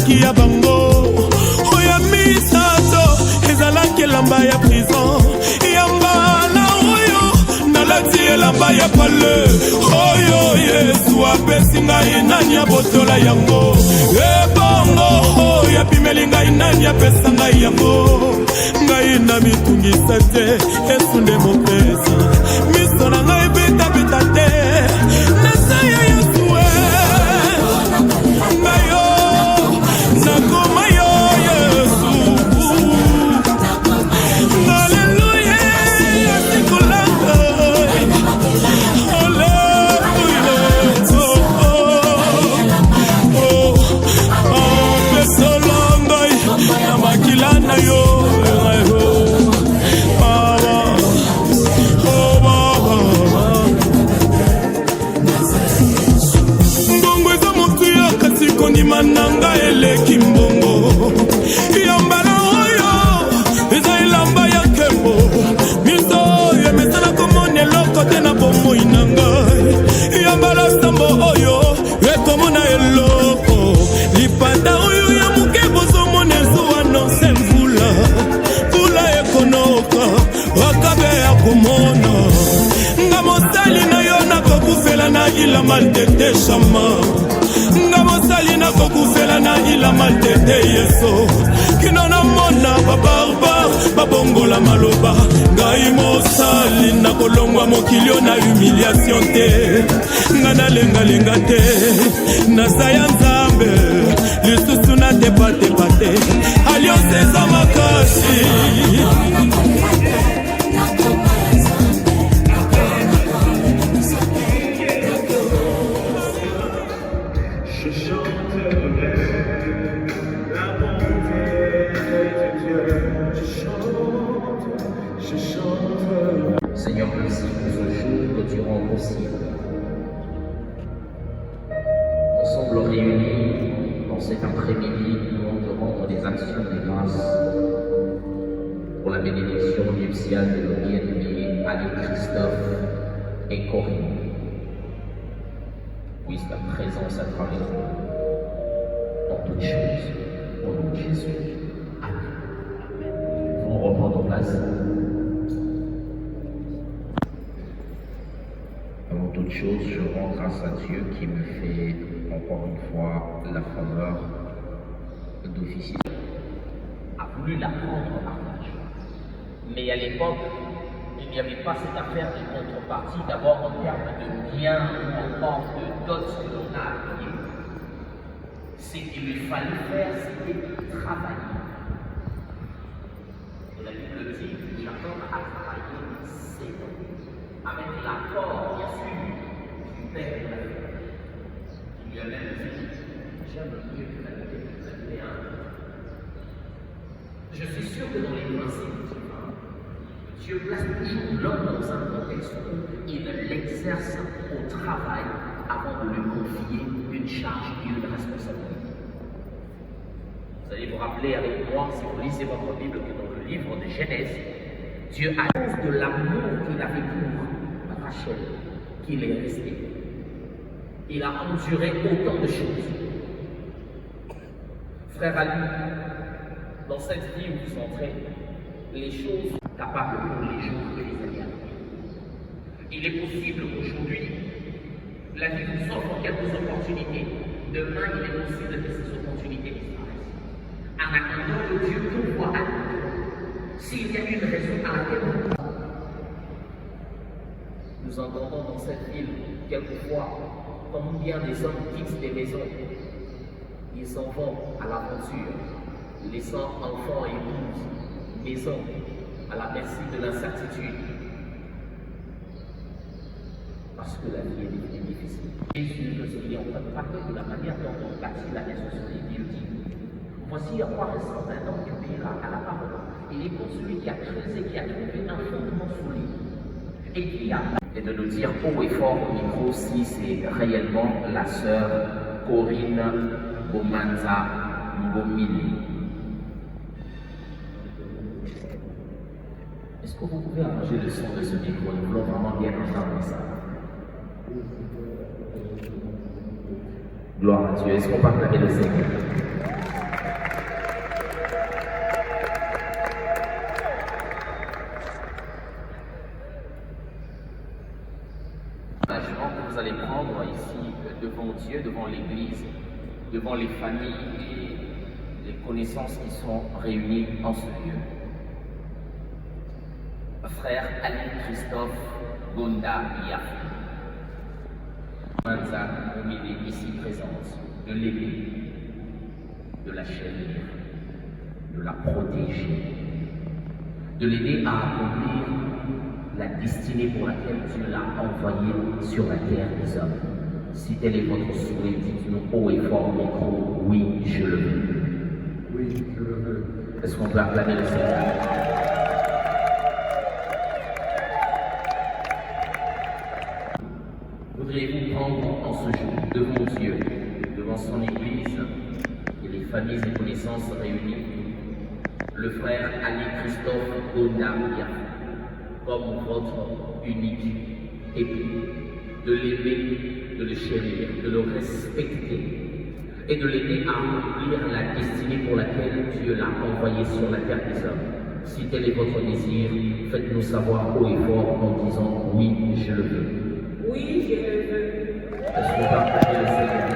Ya bango oya misato ezalaki elamba ya prison yambala oyo nalati elamba ya pale oyo Yesu apesi ngai nani abotola yango ebongo oyo apimeli ngai nani apesa ngai yango ngai na mitungisa te Yesu nde mopesi miso na ngai betabeta te nasaya Yesu mananga eleki mbongo yambala oyo eza elamba ya kembo miso yemesana komona eloko te na bomoi na ngai yambala sambo oyo ekomona eloko lipanda oyo ya moke bozomona ezuwa nonse mvula mvula ekonoka wakabe ya komona nga mosali na yo nakokufela na ila malteteshama salina kokufela na ila maltete yeso kino na mona babarbar babongola maloba ngai mosali na kolongwa mokilio na humiliation te nga nalengalenga te nasaya nzambe lisusu na tepatepa te alliance eza makasi Seigneur, merci pour ce jour que tu rends possible. Ensemble réunis dans cet après-midi, nous voulons te rendre des actions de grâce pour la bénédiction nuptiale de nos bien-aimés Anne-Christophe et Corinne. Puisse ta présence à travers nous, dans toutes choses, au nom de Jésus. Amen. On reprend nos places. Avant toute chose, je rends grâce à Dieu qui me fait encore une fois la faveur d'officier. A voulu la prendre en partage. Mais à l'époque, il n'y avait pas cette affaire de contrepartie, d'abord en termes de biens ou encore de dot que l'on a acquis. Ce qu'il lui fallait faire, c'était travailler. Et la Bible dit que Jacob a travaillé 7 ans. Avec l'accord, bien sûr, du père de la vie. Il lui a même dit, j'aime mieux que la vie que vous avez un. Je suis sûr que dans les principes divins, Dieu place toujours l'homme dans un contexte où il l'exerce au travail avant de lui confier une charge et une responsabilité. Vous allez vous rappeler avec moi, si vous lisez votre Bible, que dans le livre de Genèse, Dieu annonce de l'amour qu'il avait pour Rachel, qu'il est resté. Il a enduré autant de choses. Frère Ali, dans cette vie où vous entrez, les choses sont capables pour les jours et les années. Il est possible qu'aujourd'hui, la vie vous offre quelques opportunités. Demain, il est possible que ces opportunités disparaissent. En attendant que Dieu pourvoie à nous, s'il y a une raison à laquelle nous entendons dans cette ville quelquefois comme bien des hommes quittent des maisons, ils s'en vont à l'aventure, laissant enfants et épouses, maisons, à la merci de l'incertitude. Parce que la vie est devenue difficile. Jésus nous est en train de parler de la manière dont on bâtit la maison sur les guillotis. Voici à quoi ressemble un homme qui obéira à la parole. Il est pour celui qui a creusé, qui a trouvé un fondement solide et qui a. Et de nous dire haut et fort au micro si c'est réellement la sœur Corinne Bomanza Ngomili. Est-ce que vous pouvez arranger le son de ce micro? Nous voulons vraiment bien entendre ça. Gloire à Dieu. Est-ce qu'on peut acclamer le Seigneur? L'engagement que vous allez prendre ici devant Dieu, devant l'Église, devant les familles et les connaissances qui sont réunies en ce lieu. Frère Ali Christophe Gonda Yafi, Manza Oumide ici présente, de l'aider, de la chérir, de la protéger, de l'aider à accomplir la destinée pour laquelle Dieu l'a envoyé sur la terre des hommes. Si tel est votre souhait, dites-nous haut et fort au micro, oui, je le veux. Oui, je le veux. Est-ce qu'on peut acclamer le Seigneur? Voudriez-vous prendre en ce jour devant Dieu, devant son Église et les familles et connaissances réunies, le frère Ali Christophe Gondamia comme votre unique époux, de l'aimer, de le chérir, de le respecter et de l'aider à accomplir la destinée pour laquelle Dieu l'a envoyé sur la terre des hommes. Si tel est votre désir, faites-nous savoir haut et fort en disant oui, je le veux. Oui, je le veux. Est-ce qu'on peut acclamer le Seigneur?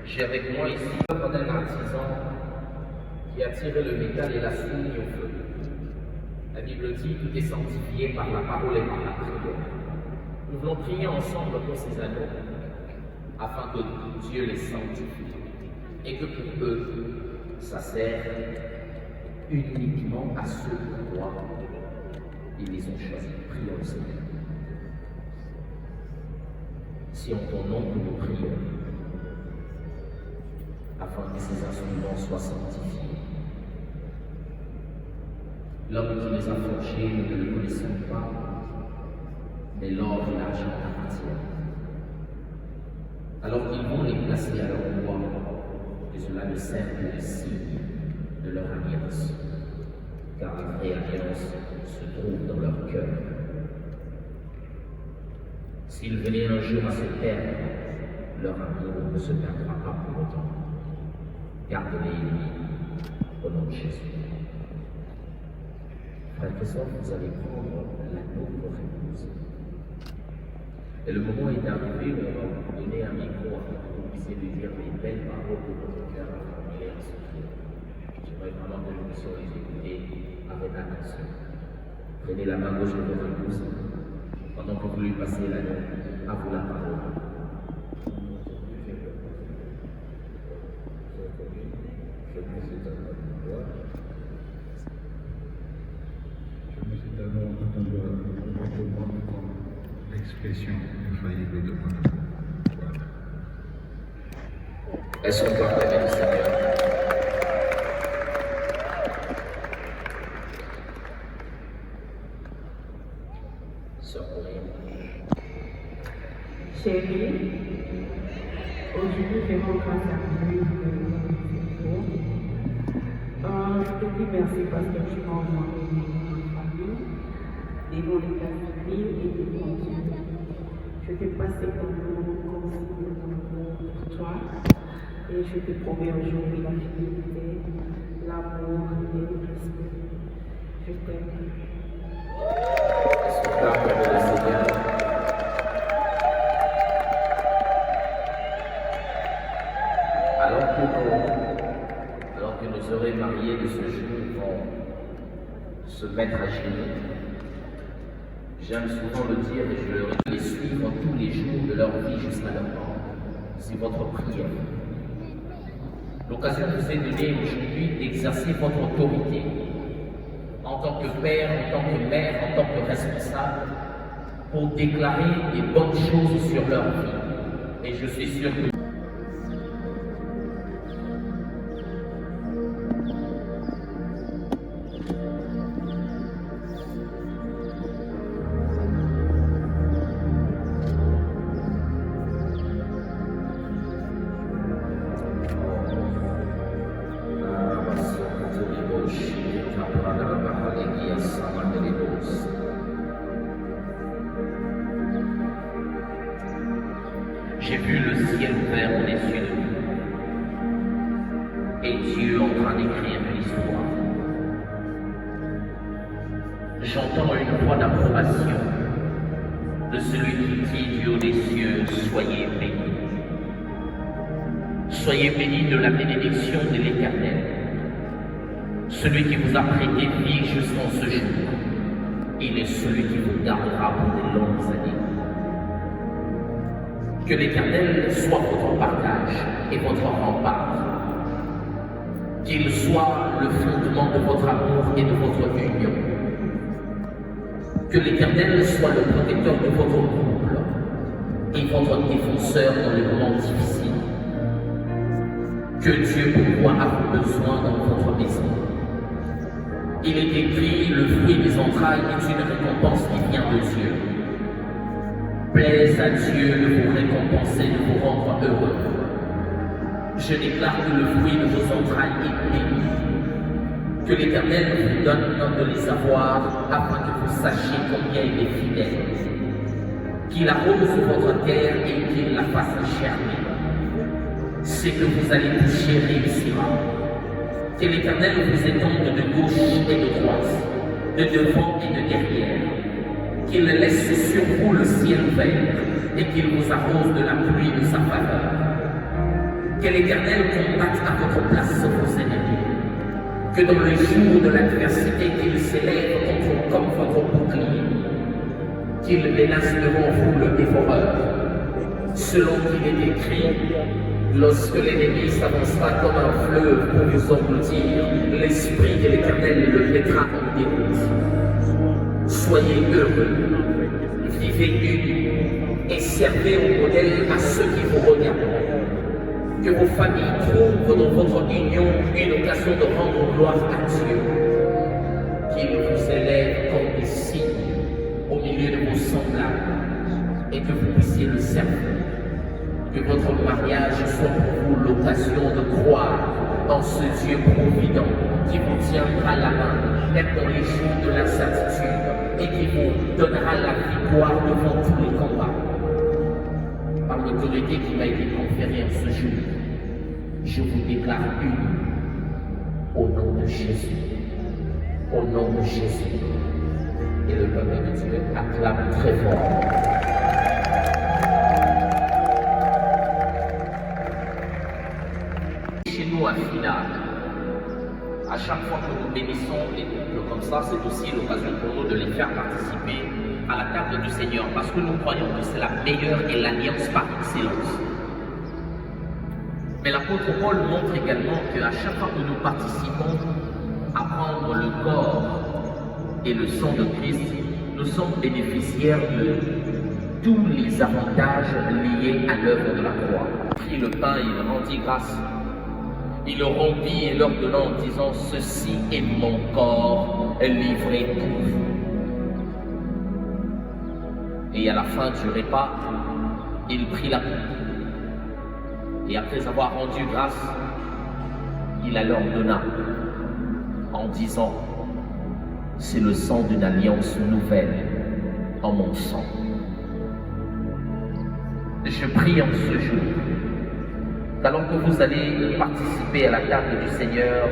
J'ai avec moi ici l'œuvre d'un artisan qui a tiré le métal et l'a soumis au feu. La Bible dit tout est sanctifié par la parole et par la prière. Nous voulons prier ensemble pour ces anneaux afin que Dieu les sanctifie et que pour eux, ça sert uniquement à ceux qui croient. Ils les ont choisis. Prions le Seigneur. Si en ton nom que nous prions, afin que ces instruments soient sanctifiés. L'homme qui les a forgés, nous ne le connaissons pas, mais l'or et l'argent appartiennent. Alors ils vont les placer à leur roi, et cela ne sert que le signe de leur alliance, car la vraie alliance se trouve dans leur cœur. S'ils venaient un jour à se perdre, leur amour ne se perdra pas pour autant. Gardez-les unis au nom de Jésus. Frère Christophe, vous allez prendre l'anneau de votre épouse. Et le moment est arrivé où on va vous donner un micro afin que vous puissiez lui dire les belles paroles de votre cœur à formuler en secret. J'aimerais vraiment que nous puissions les écouter avec attention. Prenez la main gauche de votre épouse pendant que vous lui passez l'anneau. À vous la parole. Je mets cet anneau en doigt. Je mets cet anneau en doigt comme l'expression infaillible de mon amour. Voilà. Est-ce qu'on peut acclamer le Seigneur? Sœur Corinne. Chérie, aujourd'hui je rends grâce à Dieu. Je te dis merci parce que tu m'as envoyé dans ma famille, devant les familles et devant Dieu. Je te passe comme pour toi et je te promets aujourd'hui la fidélité, l'amour et le respect. Je t'aime. Est-ce qu'on peut acclamer le Seigneur? Alors que nos heureux mariés de ce jour vont se mettre à genoux, J'aime souvent le dire et je leur dis les suivre tous les jours de leur vie jusqu'à leur mort. C'est votre prière. L'occasion vous est donnée aujourd'hui d'exercer votre autorité en tant que père, en tant que mère, en tant que responsable, pour déclarer des bonnes choses sur leur vie. Et je suis sûr que j'ai vu le ciel ouvert au-dessus de nous et Dieu en train d'écrire l'histoire. J'entends une voix d'approbation de celui qui dit du haut des cieux, soyez bénis. Soyez bénis de la bénédiction de l'Éternel, celui qui vous a prêté vie jusqu'en ce jour. Il est celui qui vous gardera pour de longues années. Que l'Éternel soit votre partage et votre rempart. Qu'il soit le fondement de votre amour et de votre union. Que l'Éternel soit le protecteur de votre couple et votre défenseur dans les moments difficiles. Que Dieu pourvoie à vos besoins dans votre maison. Il est écrit, le fruit des entrailles est une récompense qui vient de Dieu. Plaise à Dieu de vous récompenser, de vous rendre heureux. Je déclare que le fruit de vos entrailles est béni. Que l'Éternel vous donne de les avoir afin que vous sachiez combien il est fidèle. Qu'il arrose votre terre et qu'il la fasse germer. Ce que vous allez toucher réussira. Que l'Éternel vous étende de gauche et de droite, de devant et de derrière. Qu'il laisse sur vous le ciel ouvert et qu'il vous arrose de la pluie de sa faveur. Que l'Éternel combatte à votre place vos ennemis. Que dans le jour de l'adversité, qu'il s'élève contre comme votre bouclier. Qu'il menace devant vous le dévoreur. Selon qu'il est écrit, lorsque l'ennemi s'avancera comme un fleuve pour vous engloutir, l'Esprit de l'Éternel le mettra en déroute. Soyez heureux, vivez unis et servez au modèle à ceux qui vous regardent. Que vos familles trouvent dans votre union une occasion de rendre gloire à Dieu. Qu'il vous élève comme des signes au milieu de vos semblables et que vous puissiez le servir. Que votre mariage soit pour vous l'occasion de croire en ce Dieu provident qui vous tiendra la main, même dans les jours de l'incertitude, et qui vous donnera la victoire devant tous les combats. Par l'autorité qui m'a été conférée en ce jour, je vous déclare unis au nom de Jésus. Au nom de Jésus. Et le peuple de Dieu acclame très fort. Chez nous à Final, à chaque fois que nous bénissons les couples comme ça, c'est aussi l'occasion pour nous de les faire participer à la table du Seigneur, parce que nous croyons que c'est la meilleure et l'alliance par excellence. Mais l'apôtre Paul montre également qu'à chaque fois que nous participons à prendre le corps et le sang de Christ, nous sommes bénéficiaires de tous les avantages liés à l'œuvre de la croix. Il prit le pain, il rendit grâce. Il le rompit et leur donna en disant, ceci est mon corps livré pour vous. Et à la fin du repas, il prit la coupe. Et après avoir rendu grâce, il la leur donna en disant, c'est le sang d'une alliance nouvelle en mon sang. Je prie en ce jour qu'alors que vous allez participer à la table du Seigneur,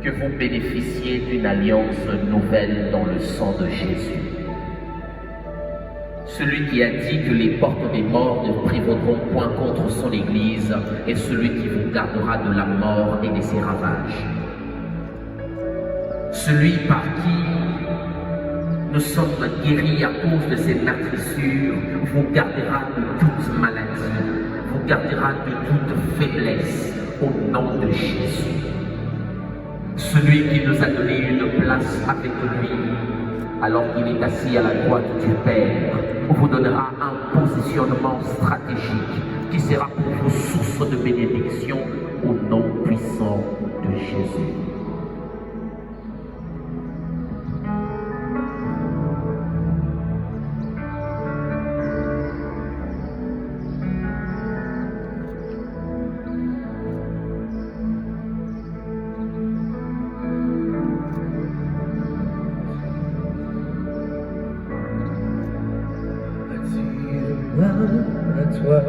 que vous bénéficiez d'une alliance nouvelle dans le sang de Jésus. Celui qui a dit que les portes des morts ne prévaudront point contre son Église est celui qui vous gardera de la mort et de ses ravages. Celui par qui nous sommes guéris à cause de ces meurtrissures, vous gardera de toute maladie, vous gardera de toute faiblesse, au nom de Jésus. Celui qui nous a donné une place avec lui, alors qu'il est assis à la droite du Père, vous donnera un positionnement stratégique qui sera pour vous source de bénédiction au nom puissant de Jésus. À toi.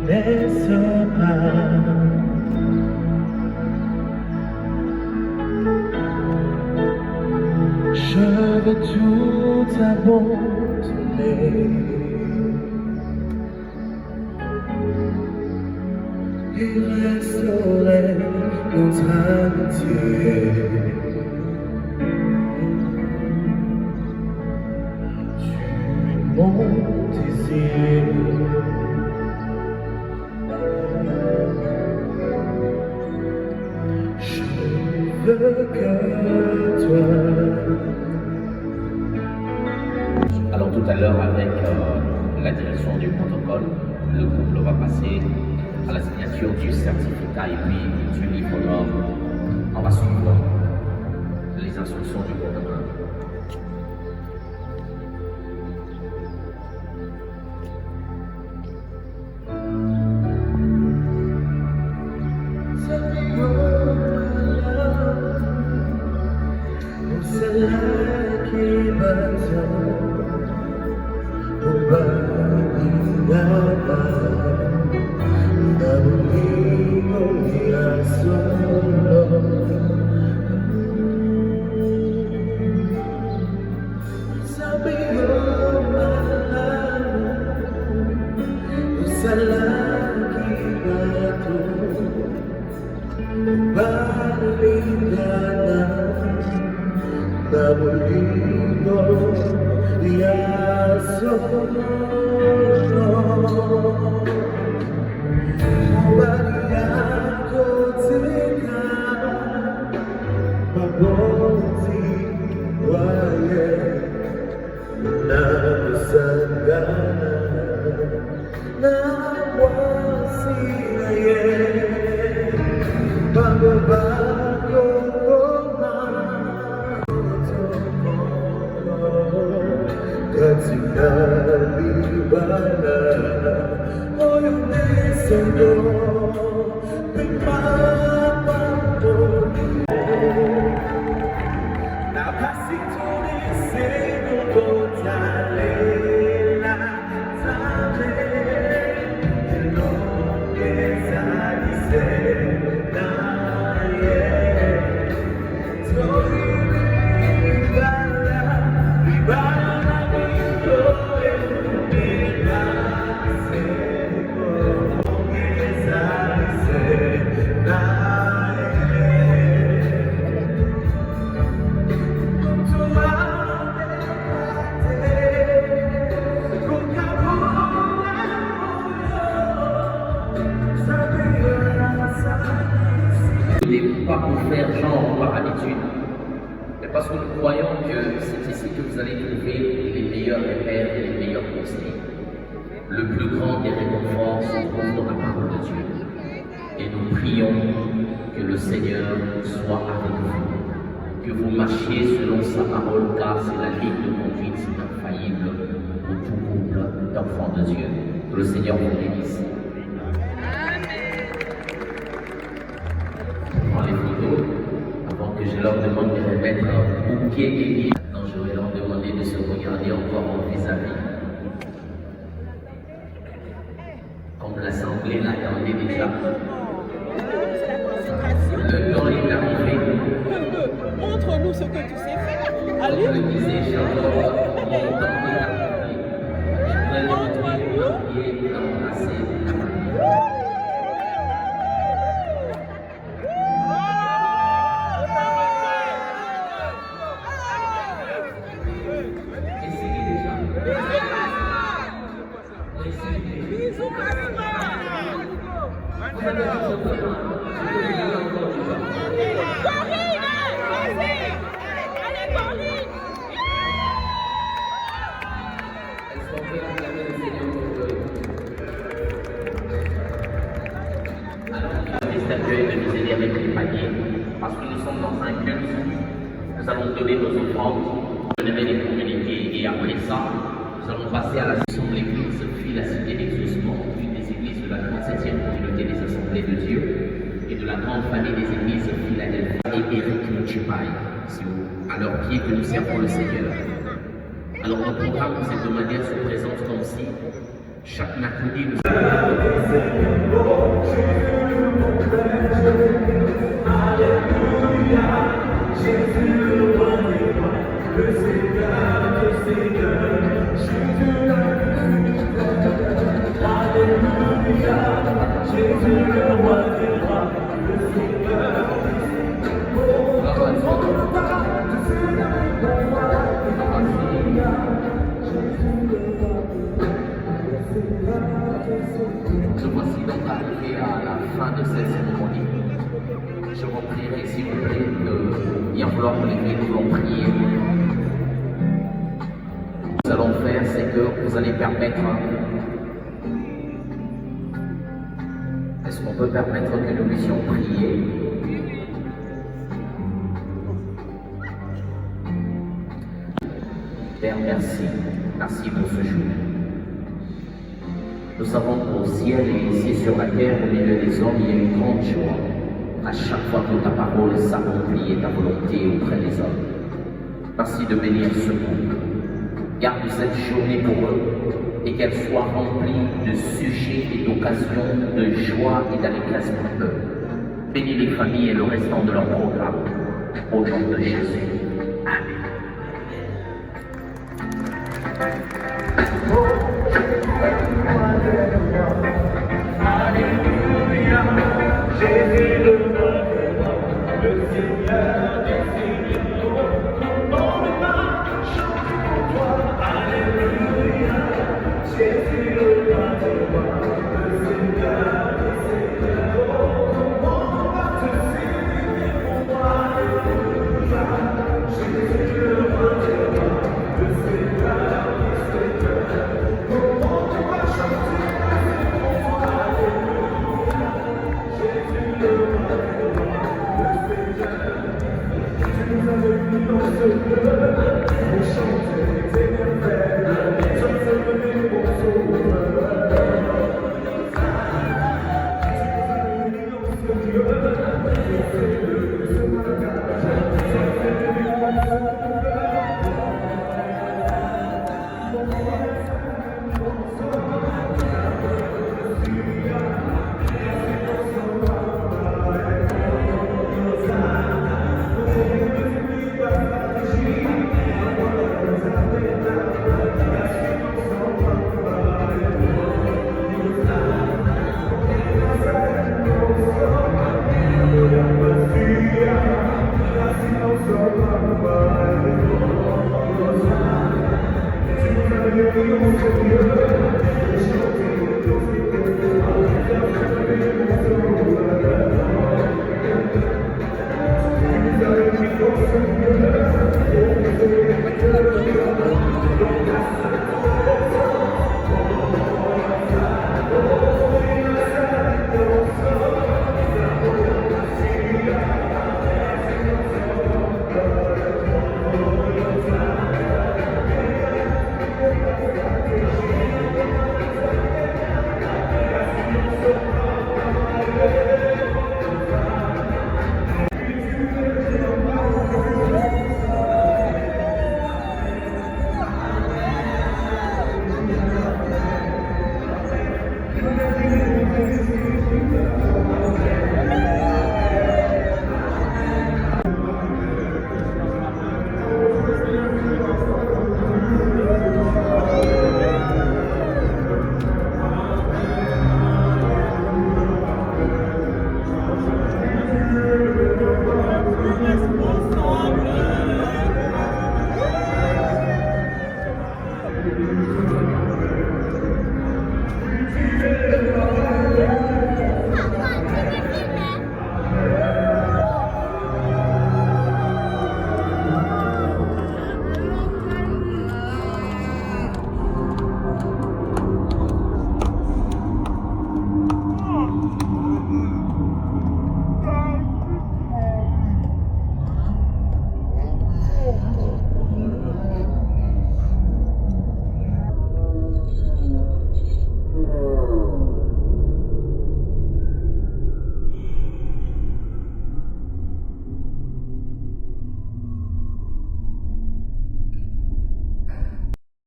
Ne laisse pas. Je veux tout abandonner et restaurer notre amitié. Mon désir, je veux que toi. Alors tout à l'heure, avec la direction du protocole, le couple va passer à la signature du certificat et puis du livre d'or. On va suivre les instructions du protocole. Pas pour faire genre par habitude, mais parce que nous croyons que c'est ici que vous allez trouver les meilleurs repères et les meilleurs conseils. Le plus grand des réconforts se trouve dans la parole de Dieu. Et nous prions que le Seigneur soit avec vous, que vous marchiez selon sa parole, car c'est la ligne de conduite infaillible pour tout couple d'enfants de Dieu. Que le Seigneur vous bénisse. Les photos, avant que je leur demande de remettre un bouquet et livres. Maintenant, je vais leur demander de se regarder encore en vis-à-vis. Comme l'Assemblée l'attendait déjà. Le temps est arrivé. Montre-nous ce que tu sais faire. Allez. Comme le disait Charlotte, mon temps est arrivé. Je voudrais le d'embrasser. Nous allons donner nos offrandes, donner les communiqués et après ça, nous allons passer à la session de l'église, puis la cité d'exaucement, une des églises de la 37e communauté des Assemblées de Dieu et de la grande famille des églises Philadelphie et Éric Muchipai. C'est à leurs pieds que nous servons le Seigneur. Alors notre programme de cette manière se présente comme si chaque mercredi nous Nous voici donc arrivés à la fin de cette cérémonie. Je vous prierai, s'il vous plaît, de bien vouloir que l'Église nous prier. Ce que nous allons faire, c'est que vous allez permettre. Est-ce qu'on peut permettre que nous puissions prier? Père, merci. Merci pour ce jour. Nous savons qu'au ciel et ici sur la terre, au milieu des hommes, il y a une grande joie. À chaque fois que ta parole s'accomplit et ta volonté auprès des hommes. Merci de bénir ce groupe. Garde cette journée pour eux et qu'elle soit remplie de sujets et d'occasions, de joie et d'allégresse pour eux. Bénis les familles et le restant de leur programme. Au nom de Jésus. Amen. Jésus le vainqueur, le Seigneur des Seigneurs, dans le mal, chante pour toi, alléluia. Jésus le vainqueur, le Seigneur des Seigneurs, comment va te signer pour toi, alléluia. Jésus le vainqueur, le Seigneur des Seigneurs, comment va chanter pour toi, alléluia. Jésus le vainqueur, le Seigneur, tu nous as réunis dans ce lieu pour chanter tes merveilles.